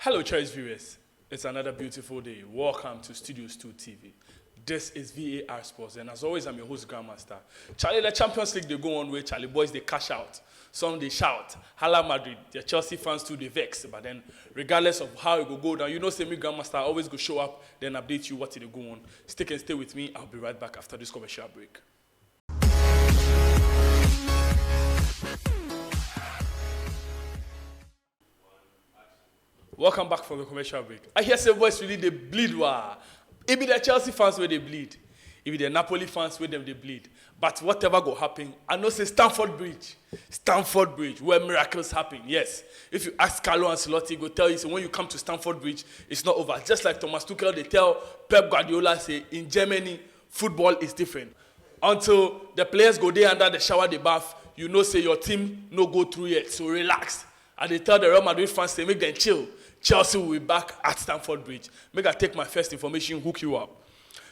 Hello, cherished viewers. It's another beautiful day. Welcome to Studios 2 TV. This is VAR Sports, and as always, I'm your host, Grandmaster. Charlie, the Champions League, they go on way. Charlie boys, they cash out. Some they shout. Hala Madrid. The Chelsea fans too, they vex. But then, regardless of how it will go down, you know, say me, Grandmaster, I always go show up, then update you what it go on. Stick and stay with me. I'll be right back after this commercial break. Welcome back from the commercial break. I hear some boys really they bleed. Wow. It be the Chelsea fans where they bleed. It be the Napoli fans where them they bleed. But whatever go happen, I know say Stamford Bridge, where miracles happen. Yes. If you ask Carlo Ancelotti, go tell you, so when you come to Stamford Bridge, it's not over. Just like Thomas Tuchel, they tell Pep Guardiola, say in Germany, football is different. Until the players go there under the shower, the bath, you know say your team no go through yet. So relax. And they tell the Real Madrid fans, they make them chill. Chelsea will be back at Stamford Bridge. Make I take my first information, hook you up.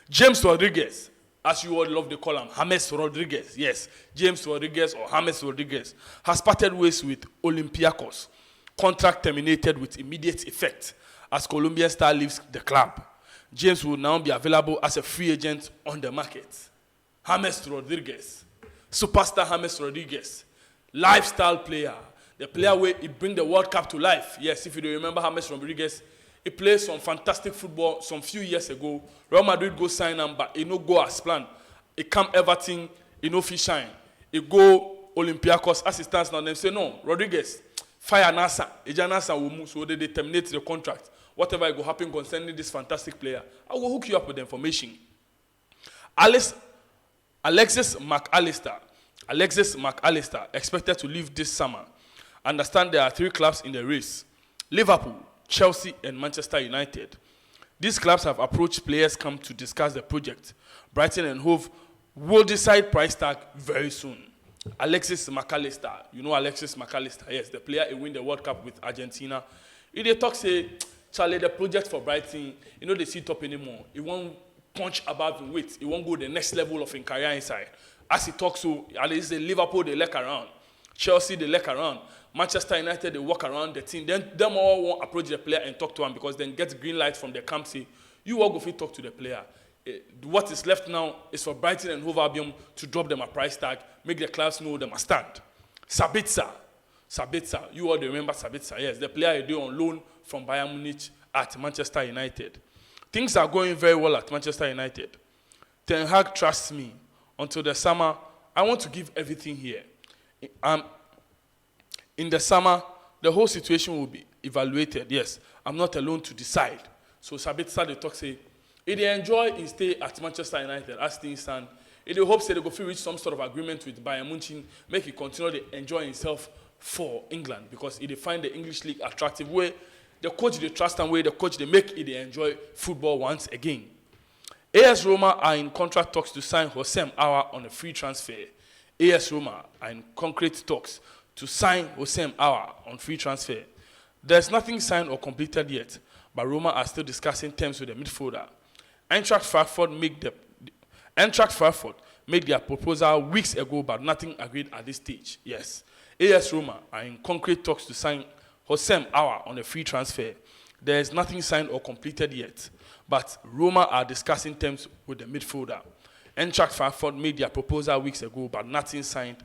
James Rodriguez, as you all love to call him, James Rodriguez, yes, James Rodriguez or James Rodriguez, has parted ways with Olympiacos. Contract terminated with immediate effect as Colombian star leaves the club. James will now be available as a free agent on the market. James Rodriguez, superstar James Rodriguez, lifestyle player. The player where he bring the World Cup to life. Yes, if you don't remember James Rodriguez, he played some fantastic football some few years ago. Real Madrid go sign him, but he no go as planned. He come everything, he no fit shine. He go Olympiacos as it stands now. Them say no, Rodriguez, fire NASA. Eja NASA will move, so they terminate the contract. Whatever will happen concerning this fantastic player, I will hook you up with the information. Alexis McAllister expected to leave this summer. Understand there are 3 clubs in the race: Liverpool, Chelsea, and Manchester United. These clubs have approached players come to discuss the project. Brighton and Hove will decide price tag very soon. Alexis McAllister, you know Alexis McAllister, yes, the player who win the World Cup with Argentina. If they talk, say, Charlie, the project for Brighton, you know they see top anymore. He won't punch above the weight. He won't go the next level of in career inside. As he talks, so at least the Liverpool, they look around. Chelsea, they look around. Manchester United, they walk around the team. Then them all won't approach the player and talk to him because then get green light from the camp. Say, you all go fit talk to the player. What is left now is for Brighton and Hove Albion to drop them a price tag, make the clubs know them a stand. Sabitzer, you all remember Sabitzer? Yes, the player they on loan from Bayern Munich at Manchester United. Things are going very well at Manchester United. Ten Hag trusts me. Until the summer, I want to give everything here. In the summer, the whole situation will be evaluated. Yes, I'm not alone to decide. So Sabitzer, they talk, say, if they enjoy his stay at Manchester United, as things stand, if they hope say they go reach some sort of agreement with Bayern Munich, make he continue to enjoy himself for England, because if they find the English league attractive way, the coach they trust and way the coach they make it they enjoy football once again. AS Roma are in contract talks to sign Hossein Aouar on a free transfer. AS Roma are in concrete talks to sign Hossein Aouar on free transfer. There's nothing signed or completed yet, but Roma are still discussing terms with the midfielder. Eintracht Frankfurt made their proposal weeks ago, but nothing agreed at this stage. Yes, AS Roma are in concrete talks to sign Hossein Aouar on a free transfer. There is nothing signed or completed yet, but Roma are discussing terms with the midfielder. Eintracht Frankfurt made their proposal weeks ago, but nothing signed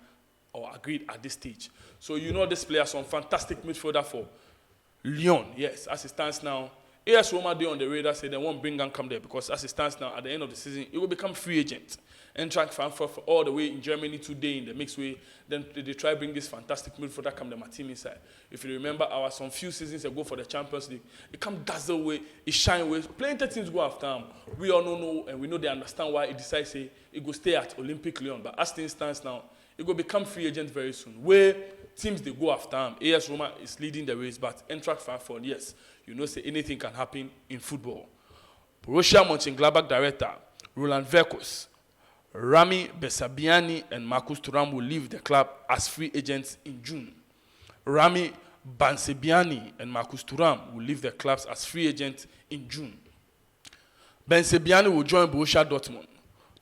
or agreed at this stage. So you know this player, some fantastic midfielder for Lyon. Yes, as it stands now, AS Roma they on the radar say they won't bring and come there because as it stands now, at the end of the season, it will become free agent. Eintracht Frankfurt for all the way in Germany today in the mixed way. Then they try to bring this fantastic midfielder come the team inside. If you remember, some few seasons ago for the Champions League, it come dazzle way, it shine way. Plenty teams go after him. We all know and we know they understand why he decides say it go stay at Olympic Lyon. But as things stands now, it will become free agent very soon. Where teams they go after him. AS Roma is leading the race, but Eintracht Frankfurt, yes, you know, say anything can happen in football. Borussia Mönchengladbach director Roland Verkus, Rami Besabiani, and Marcus Thuram will leave the club as free agents in June. Rami Bensebaini and Marcus Thuram will leave the clubs as free agents in June. Bensebaini will join Borussia Dortmund.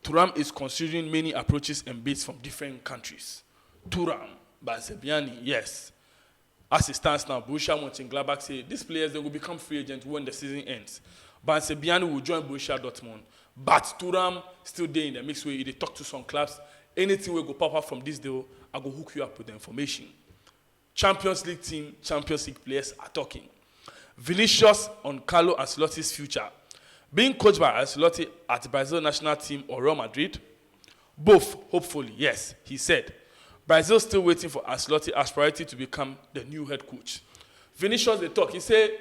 Thuram is considering many approaches and bids from different countries. Thuram, Bensebaini, yes. As it stands now, Borussia Mönchengladbach say these players they will become free agents when the season ends. Bansebiani will join Borussia Dortmund. But Thuram still there in the mix way. They talk to some clubs. Anything will go pop up from this deal, I go hook you up with the information. Champions League team, Champions League players are talking. Vinicius on Carlo Ancelotti's future. Being coached by Ancelotti at Brazil national team or Real Madrid? Both, hopefully, yes, he said. Brazil still waiting for Ancelotti as priority to become the new head coach. Vinicius, they talk. He say,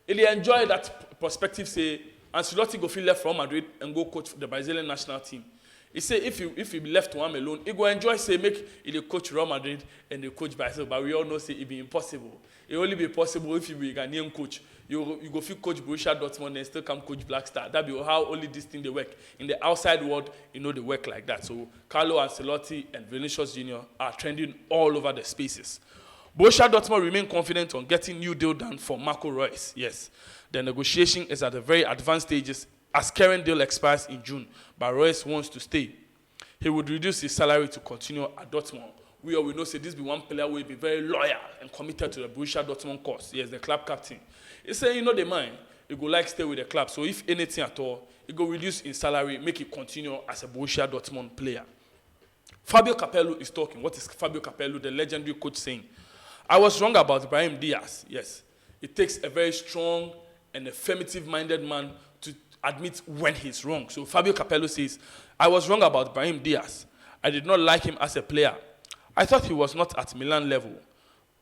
he enjoy that perspective, say, Ancelotti go feel left Real Madrid and go coach the Brazilian national team. He say if he be left one alone, he go enjoy say make he coach Real Madrid and they coach Brazil. But we all know say it be impossible. It only be possible if you be a Ghanaian coach. You go feel coach Borussia Dortmund and still come coach Black Star. That be how only this thing they work. In the outside world, they work like that. So Carlo Ancelotti and Vinicius Jr. are trending all over the spaces. Borussia Dortmund remain confident on getting new deal done for Marco Reus. Yes, the negotiation is at the very advanced stages as current deal expires in June, but Reus wants to stay. He would reduce his salary to continue at Dortmund. We all know say this be one player who will be very loyal and committed to the Borussia Dortmund cause. Yes, the club captain. He say, the mind, he go like stay with the club. So if anything at all, he go reduce his salary, make it continue as a Borussia Dortmund player. Fabio Capello is talking. What is Fabio Capello, the legendary coach, saying? I was wrong about Brahim Diaz. Yes, it takes a very strong and affirmative-minded man to admit when he's wrong. So Fabio Capello says, I was wrong about Brahim Diaz. I did not like him as a player. I thought he was not at Milan level.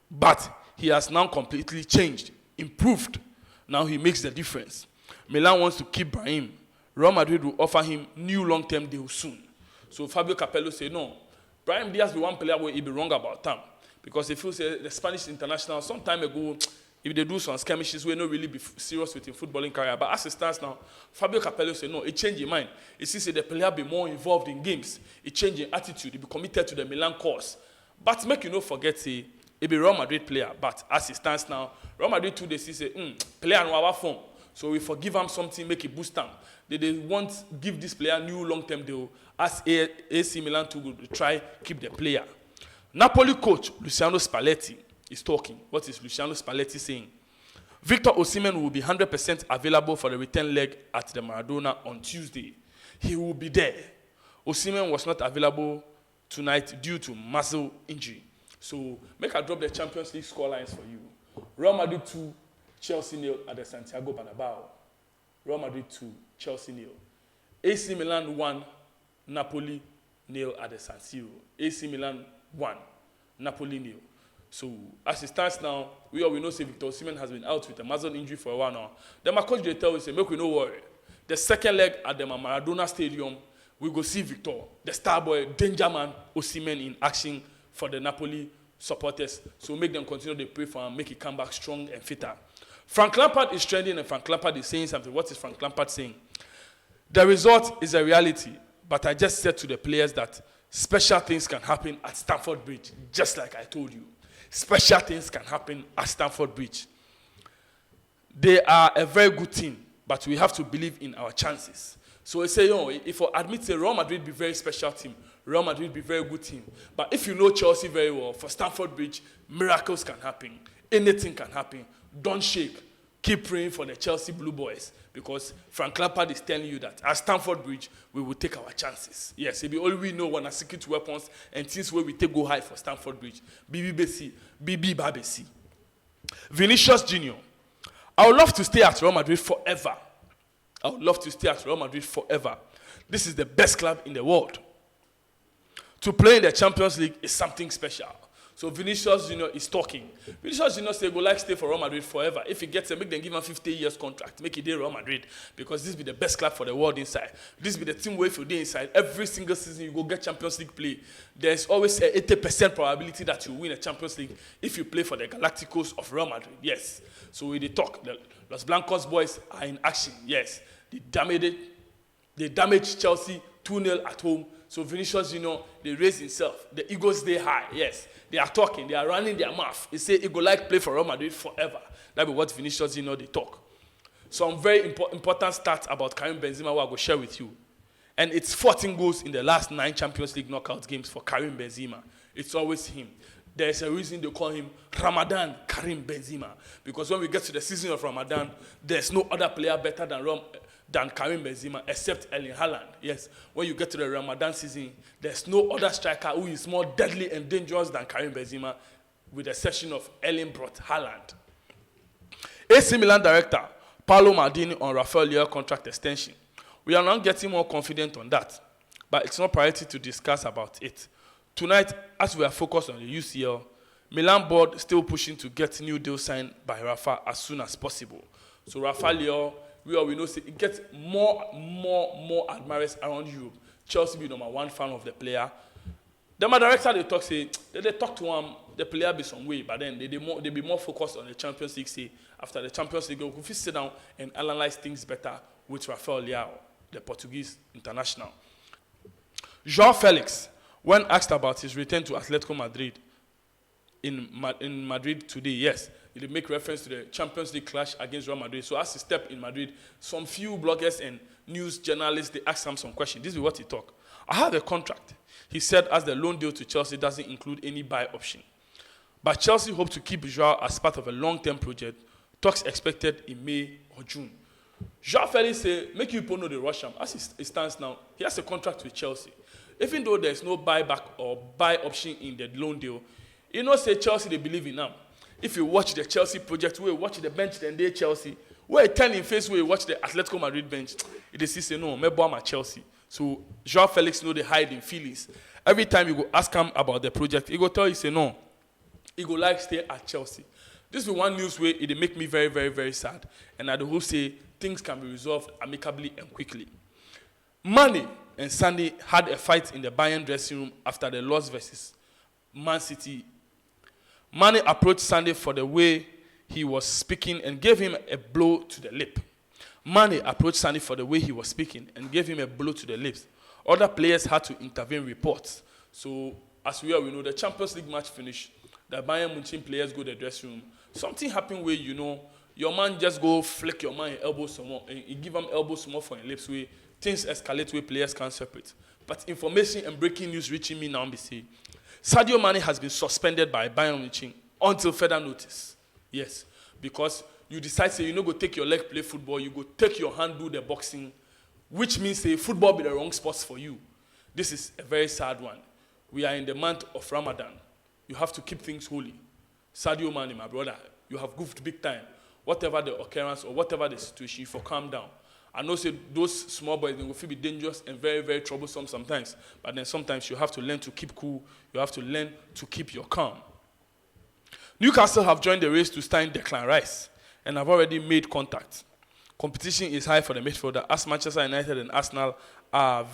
But he has now completely changed, improved. Now he makes the difference. Milan wants to keep Brahim. Real Madrid will offer him new long-term deal soon. So Fabio Capello said, no, Brahim Diaz be one player where he be wrong about him. Because if you say the Spanish international, some time ago, if they do some skirmishes, we're not really be serious with his footballing career. But as it stands now, Fabio Capello said, no, it changed his mind. It sees the player be more involved in games. It changed his attitude. He be committed to the Milan cause. But make you not forget, say, he be Real Madrid player. But as it stands now, Real Madrid too, they say, player no our form. So we forgive him something, make it boost him. They won't give this player new long-term deal as AC Milan to try keep the player. Napoli coach Luciano Spalletti is talking. What is Luciano Spalletti saying? Victor Osimhen will be 100% available for the return leg at the Maradona on Tuesday. He will be there. Osimhen was not available tonight due to muscle injury. So make I drop the Champions League scorelines for you. Real Madrid 2, Chelsea 0 at the Santiago Bernabeu. Real Madrid 2, Chelsea 0. AC Milan 1, Napoli 0 at the San Siro. AC Milan 1, Napoli 0. So, as it stands now, we know say Victor Osimhen has been out with a muscle injury for a while now. Then my coach, they tell us, say, make we no worry. The second leg at the Maradona Stadium, we go see Victor, the star boy, danger man, Osimhen in action for the Napoli supporters. So make them continue to pray for him, make it come back strong and fitter. Frank Lampard is trending, and Frank Lampard is saying something. What is Frank Lampard saying? The result is a reality, but I just said to the players that special things can happen at Stamford Bridge, just like I told you. Special things can happen at Stamford Bridge. They are a very good team, but we have to believe in our chances. So I say, if I admit a Real Madrid be very special team, Real Madrid be very good team. But if you know Chelsea very well, for Stamford Bridge, miracles can happen. Anything can happen. Don't shake. Keep praying for the Chelsea Blue Boys, because Frank Lampard is telling you that at Stamford Bridge, we will take our chances. Yes, it be all we know when our secret weapons and things where we take go high for Stamford Bridge. BB Babesi. Vinicius Jr. I would love to stay at Real Madrid forever. I would love to stay at Real Madrid forever. This is the best club in the world. To play in the Champions League is something special. So Vinicius Jr. is talking. Vinicius Jr. say, go like stay for Real Madrid forever. If he gets a, make them give him 50 years contract. Make it Real Madrid. Because this be the best club for the world inside. This be the team where if you're inside, every single season you go get Champions League play. There's always a 80% probability that you win a Champions League if you play for the Galacticos of Real Madrid. Yes. So we talk. The Los Blancos boys are in action. Yes. They damaged Chelsea 2-0 at home. So Vinicius, they raise himself. The egos stay high. Yes. They are talking. They are running their mouth. They say, he go like play for Real Madrid forever. That be what Vinicius, they talk. Some very important stats about Karim Benzema I will share with you. And it's 14 goals in the last 9 Champions League knockout games for Karim Benzema. It's always him. There's a reason they call him Ramadan Karim Benzema. Because when we get to the season of Ramadan, there's no other player better than Karim Benzema except Erling Haaland. Yes, when you get to the Ramadan season, there's no other striker who is more deadly and dangerous than Karim Benzema, with the exception of Erling Brot Haaland. AC Milan director Paolo Maldini on Rafael Leao contract extension. We are now getting more confident on that, but it's not priority to discuss about it. Tonight, as we are focused on the UCL, Milan board still pushing to get new deal signed by Rafa as soon as possible. So Rafael Leao, we know it gets more admirers around Europe. Chelsea be number one fan of the player. Then my director they talk to him, the player be some way, but then they be more focused on the Champions League. Say after the Champions League, we could sit down and analyze things better with Rafael Leao, the Portuguese international. João Félix, when asked about his return to Atletico Madrid in Madrid today, yes, he make reference to the Champions League clash against Real Madrid. So as he stepped in Madrid, some few bloggers and news journalists, they asked him some questions. This is what he talked. I have a contract, he said, as the loan deal to Chelsea doesn't include any buy option. But Chelsea hope to keep João as part of a long-term project, talks expected in May or June. João Félix say, make you people know the rush him. As it stands now, he has a contract with Chelsea. Even though there's no buyback or buy option in the loan deal, you know, say Chelsea, they believe in him. If you watch the Chelsea project, we watch the bench, then they Chelsea. Where turn in face, we watch the Atletico Madrid bench. It is say no, maybe I'm at Chelsea. So João Félix know they hide in feelings. Every time you go ask him about the project, he go tell you say no. He go like stay at Chelsea. This is one news way it make me very, very, very sad. And I do hope say things can be resolved amicably and quickly. Mane and Sandy had a fight in the Bayern dressing room after the loss versus Man City. Mane approached Sandy for the way he was speaking and gave him a blow to the lip. Mane approached Sandy for the way he was speaking and gave him a blow to the lips. Other players had to intervene, reports. So, as we know, the Champions League match finished. The Bayern Munich players go to the dressing room. Something happened where, your man just go flick your man elbow some more and you give him elbow some more for your lips where things escalate where players can't separate. But information and breaking news reaching me now, say Sadio Mane has been suspended by Bayern Munich until further notice. Yes, because you decide, say, you go take your leg play football, you go take your hand do the boxing, which means, say, football be the wrong sports for you. This is a very sad one. We are in the month of Ramadan. You have to keep things holy. Sadio Mane, my brother, you have goofed big time. Whatever the occurrence or whatever the situation, for calm down. I know say those small boys, they will feel be dangerous and very, very troublesome sometimes. But then sometimes you have to learn to keep cool. You have to learn to keep your calm. Newcastle have joined the race to sign Declan Rice and have already made contact. Competition is high for the midfielder as Manchester United and Arsenal are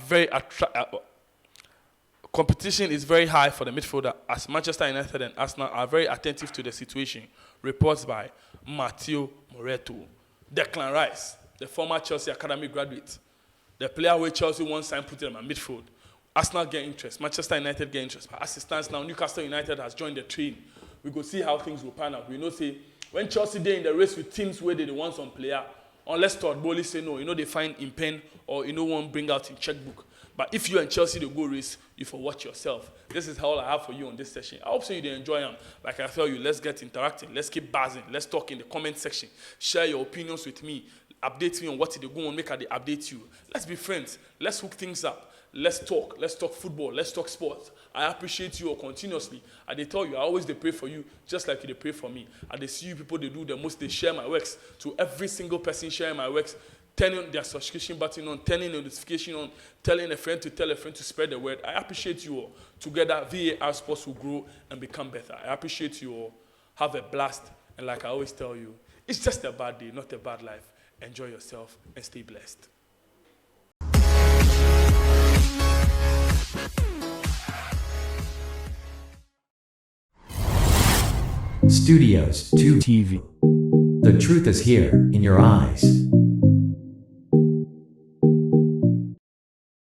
competition is very high for the midfielder as Manchester United and Arsenal are very attentive to the situation. Reports by Matteo Moretto. Declan Rice, the former Chelsea Academy graduate, the player where Chelsea once signed put him in midfield. Arsenal get interest, Manchester United get interest. But as it stands now, Newcastle United has joined the train. We go see how things will pan out. We know say when Chelsea they in the race with teams where they the want some player, unless Todd Bowley say no, they find in pen or won't bring out in checkbook. But if you and Chelsea they go race, you for watch yourself. This is all I have for you on this session. I hope so you enjoy them. Like I tell you, let's get interacting. Let's keep buzzing. Let's talk in the comment section. Share your opinions with me. Update me on what they go on. Make sure they update you. Let's be friends. Let's hook things up. Let's talk. Let's talk football. Let's talk sports. I appreciate you all continuously. And they tell you, I always they pray for you, just like they pray for me. And they see you people, they do the most. They share my works. To every single person sharing my works, turning their subscription button on, turning the notification on, telling a friend to tell a friend to spread the word. I appreciate you all. Together, VAR Sports will grow and become better. I appreciate you all. Have a blast. And like I always tell you, it's just a bad day, not a bad life. Enjoy yourself and stay blessed. Studios 2 TV. The truth is here in your eyes.